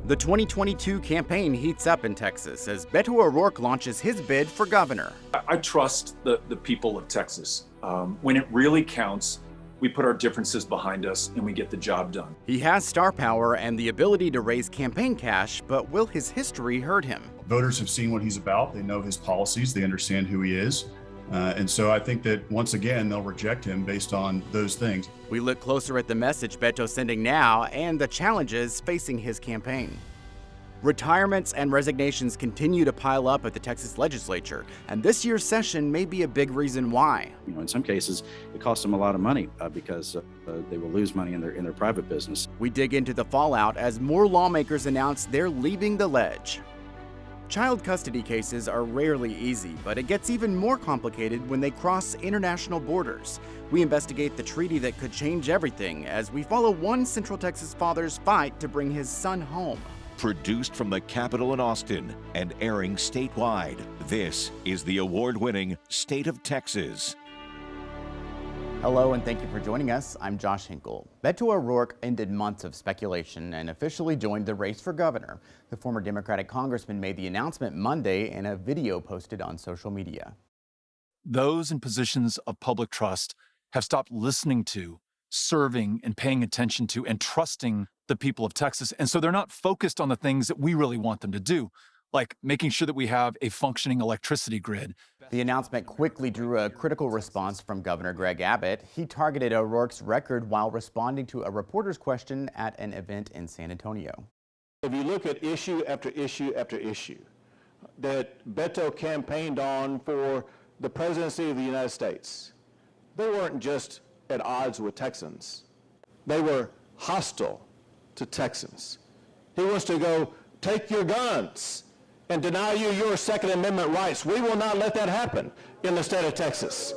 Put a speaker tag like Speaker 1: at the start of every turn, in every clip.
Speaker 1: The 2022 campaign heats up in Texas as Beto O'Rourke launches his bid for governor.
Speaker 2: I trust the people of Texas. When it really counts, we put our differences behind us and we get the job done.
Speaker 1: He has star power and the ability to raise campaign cash, but will his history hurt him?
Speaker 3: Voters have seen what he's about. They know his policies. They understand who he is. And so I think that once again, they'll reject him based on those things.
Speaker 1: We look closer at the message Beto's sending now and the challenges facing his campaign. Retirements and resignations continue to pile up at the Texas legislature, and this year's session may be a big reason why.
Speaker 4: In some cases, it costs them a lot of money because they will lose money in their private business.
Speaker 1: We dig into the fallout as more lawmakers announce they're leaving the ledge. Child custody cases are rarely easy, but it gets even more complicated when they cross international borders. We investigate the treaty that could change everything as we follow one Central Texas father's fight to bring his son home.
Speaker 5: Produced from the Capitol in Austin and airing statewide, this is the award-winning State of Texas.
Speaker 1: Hello and thank you for joining us. I'm Josh Hinkle. Beto O'Rourke ended months of speculation and officially joined the race for governor. The former Democratic congressman made the announcement Monday in a video posted on social media.
Speaker 6: Those in positions of public trust have stopped listening to, serving, and paying attention to, and trusting the people of Texas. And so they're not focused on the things that we really want them to do, like making sure that we have a functioning electricity grid.
Speaker 1: The announcement quickly drew a critical response from Governor Greg Abbott. He targeted O'Rourke's record while responding to a reporter's question at an event in San Antonio.
Speaker 7: If you look at issue after issue after issue that Beto campaigned on for the presidency of the United States, they weren't just at odds with Texans. They were hostile to Texans. He wants to go take your guns and deny you your Second Amendment rights. We will not let that happen in the state of Texas.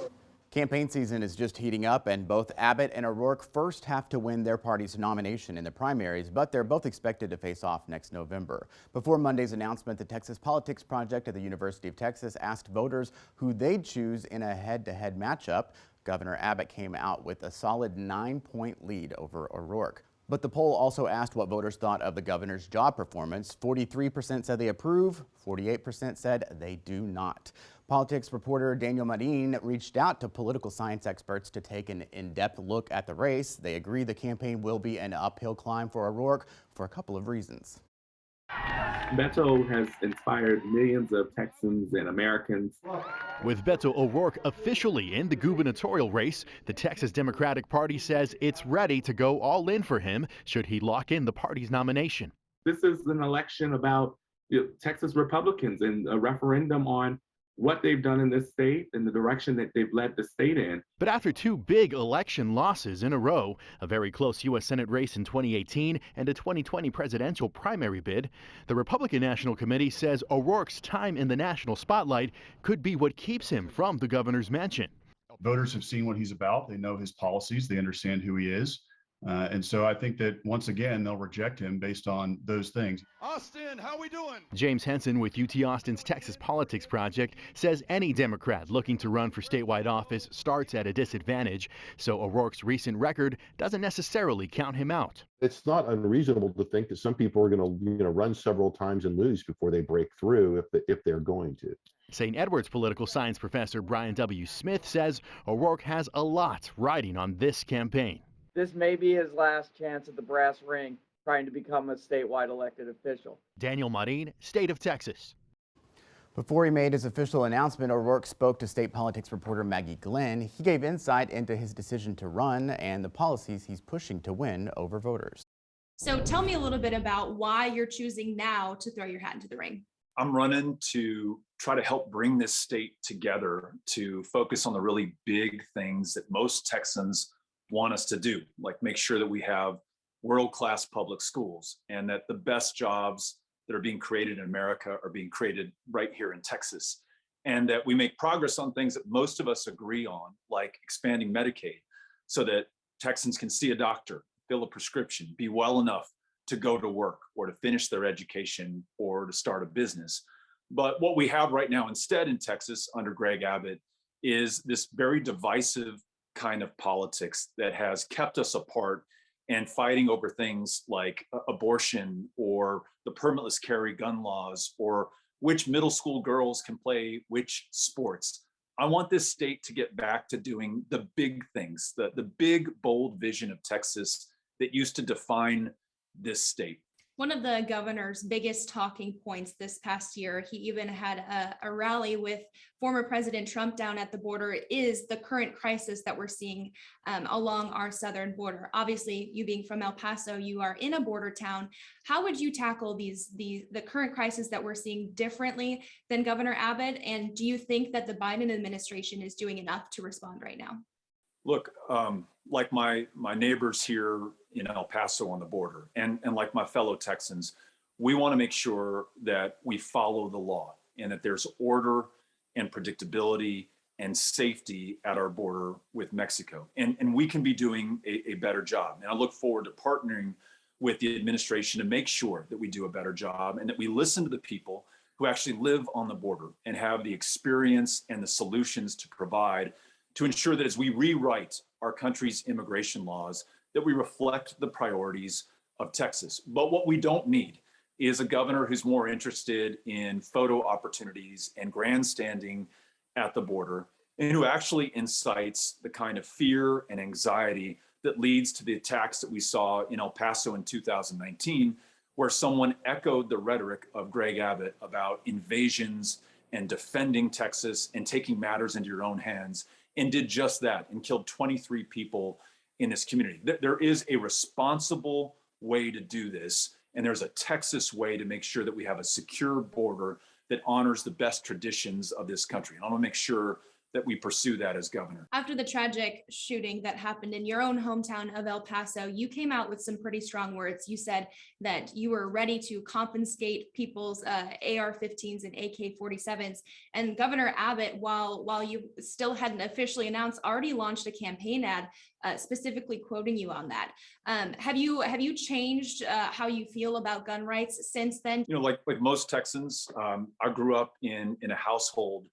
Speaker 1: Campaign season is just heating up, and both Abbott and O'Rourke first have to win their party's nomination in the primaries, but they're both expected to face off next November. Before Monday's announcement, the Texas Politics Project at the University of Texas asked voters who they'd choose in a head-to-head matchup. Governor Abbott came out with a solid 9-point lead over O'Rourke. But the poll also asked what voters thought of the governor's job performance. 43% said they approve, 48% said they do not. Politics reporter Daniel Marin reached out to political science experts to take an in-depth look at the race. They agree the campaign will be an uphill climb for O'Rourke for a couple of reasons.
Speaker 8: Beto has inspired millions of Texans and Americans.
Speaker 9: With Beto O'Rourke officially in the gubernatorial race, the Texas Democratic Party says it's ready to go all in for him should he lock in the party's nomination.
Speaker 8: This is an election about Texas Republicans and a referendum on what they've done in this state and the direction that they've led the state in.
Speaker 9: But after two big election losses in a row, a very close U.S. Senate race in 2018 and a 2020 presidential primary bid, the Republican National Committee says O'Rourke's time in the national spotlight could be what keeps him from the governor's mansion.
Speaker 3: Voters have seen what he's about. They know his policies. They understand who he is. And so I think that once again, they'll reject him based on those things.
Speaker 9: Austin, how we doing? James Henson with UT Austin's Texas Politics Project says any Democrat looking to run for statewide office starts at a disadvantage. So O'Rourke's recent record doesn't necessarily count him out.
Speaker 10: It's not unreasonable to think that some people are going to run several times and lose before they break through if they're going to.
Speaker 9: St. Edward's political science professor Brian W. Smith says O'Rourke has a lot riding on this campaign.
Speaker 11: This may be his last chance at the brass ring, trying to become a statewide elected official.
Speaker 9: Daniel Marin, State of Texas.
Speaker 1: Before he made his official announcement, O'Rourke spoke to state politics reporter Maggie Glenn. He gave insight into his decision to run and the policies he's pushing to win over voters.
Speaker 12: So tell me a little bit about why you're choosing now to throw your hat into the ring.
Speaker 2: I'm running to try to help bring this state together to focus on the really big things that most Texans want us to do, like make sure that we have world-class public schools and that the best jobs that are being created in America are being created right here in Texas, and that we make progress on things that most of us agree on, like expanding Medicaid so that Texans can see a doctor, fill a prescription, be well enough to go to work or to finish their education or to start a business. But what we have right now instead in Texas under Greg Abbott is this very divisive kind of politics that has kept us apart and fighting over things like abortion or the permitless carry gun laws or which middle school girls can play which sports. I want this state to get back to doing the big things, the big, bold vision of Texas that used to define this state.
Speaker 12: One of the governor's biggest talking points this past year, he even had a rally with former President Trump down at the border, is the current crisis that we're seeing along our southern border. Obviously, you being from El Paso, you are in a border town. How would you tackle the current crisis that we're seeing differently than Governor Abbott? And do you think that the Biden administration is doing enough to respond right now?
Speaker 2: Look, like my neighbors here in El Paso on the border, and like my fellow Texans, we want to make sure that we follow the law and that there's order and predictability and safety at our border with Mexico. And we can be doing a better job. And I look forward to partnering with the administration to make sure that we do a better job and that we listen to the people who actually live on the border and have the experience and the solutions to provide to ensure that as we rewrite our country's immigration laws, that we reflect the priorities of Texas. But what we don't need is a governor who's more interested in photo opportunities and grandstanding at the border, and who actually incites the kind of fear and anxiety that leads to the attacks that we saw in El Paso in 2019, where someone echoed the rhetoric of Greg Abbott about invasions and defending Texas and taking matters into your own hands, and did just that and killed 23 people in this community. There is a responsible way to do this, and there's a Texas way to make sure that we have a secure border that honors the best traditions of this country. And I want to make sure that we pursue that as governor.
Speaker 12: After the tragic shooting that happened in your own hometown of El Paso, you came out with some pretty strong words. You said that you were ready to confiscate people's AR-15s and AK-47s. And Governor Abbott, while you still hadn't officially announced, already launched a campaign ad specifically quoting you on that. Have you changed how you feel about gun rights since then?
Speaker 2: You know, like most Texans, I grew up in a household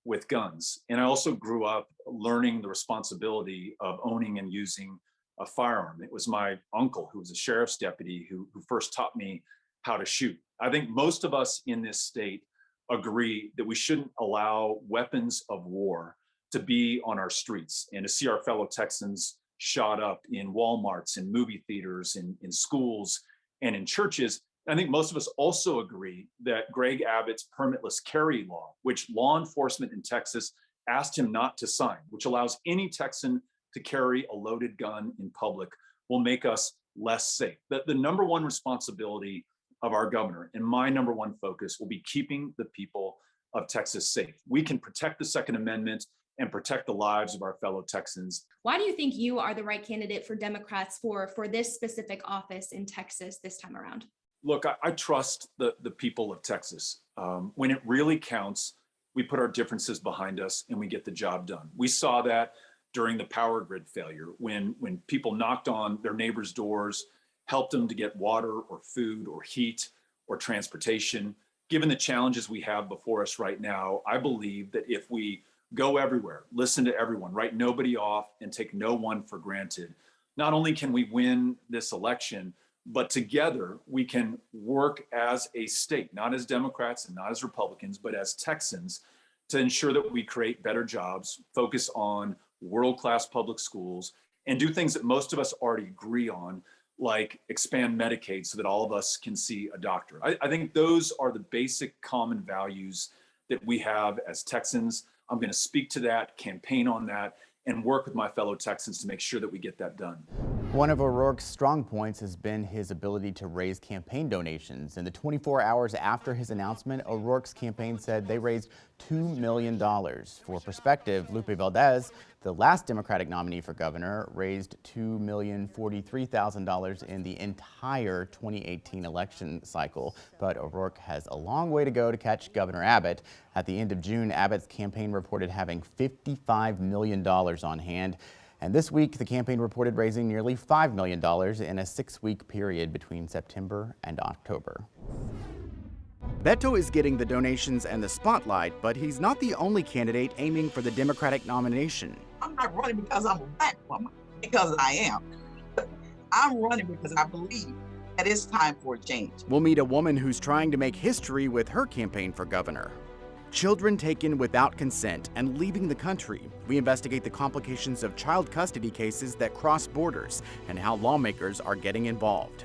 Speaker 2: with guns. And I also grew up learning the responsibility of owning and using a firearm. It was my uncle, who was a sheriff's deputy, who first taught me how to shoot. I think most of us in this state agree that we shouldn't allow weapons of war to be on our streets and to see our fellow Texans shot up in Walmarts and movie theaters, in schools and in churches. I think most of us also agree that Greg Abbott's permitless carry law, which law enforcement in Texas asked him not to sign, which allows any Texan to carry a loaded gun in public, will make us less safe. The number one responsibility of our governor and my number one focus will be keeping the people of Texas safe. We can protect the Second Amendment and protect the lives of our fellow Texans.
Speaker 12: Why do you think you are the right candidate for Democrats for this specific office in Texas this time around?
Speaker 2: Look, I trust the people of Texas. When it really counts, we put our differences behind us and we get the job done. We saw that during the power grid failure, when people knocked on their neighbors' doors, helped them to get water or food or heat or transportation. Given the challenges we have before us right now, I believe that if we go everywhere, listen to everyone, write nobody off, and take no one for granted, not only can we win this election, but together we can work as a state, not as Democrats and not as Republicans, but as Texans, to ensure that we create better jobs, focus on world-class public schools, and do things that most of us already agree on, like expand Medicaid so that all of us can see a doctor. I think those are the basic common values that we have as Texans. I'm going to speak to that, campaign on that, and work with my fellow Texans to make sure that we get that done.
Speaker 1: One of O'Rourke's strong points has been his ability to raise campaign donations. In the 24 hours after his announcement, O'Rourke's campaign said they raised $2 million. For perspective, Lupe Valdez, the last Democratic nominee for governor, raised $2,043,000 in the entire 2018 election cycle. But O'Rourke has a long way to go to catch Governor Abbott. At the end of June, Abbott's campaign reported having $55 million on hand. And this week, the campaign reported raising nearly $5 million in a 6-week period between September and October. Beto is getting the donations and the spotlight, but he's not the only candidate aiming for the Democratic nomination.
Speaker 13: I'm not running because I'm a black woman, because I am. I'm running because I believe that it's time for a change.
Speaker 1: We'll meet a woman who's trying to make history with her campaign for governor. Children taken without consent and leaving the country. We investigate the complications of child custody cases that cross borders and how lawmakers are getting involved.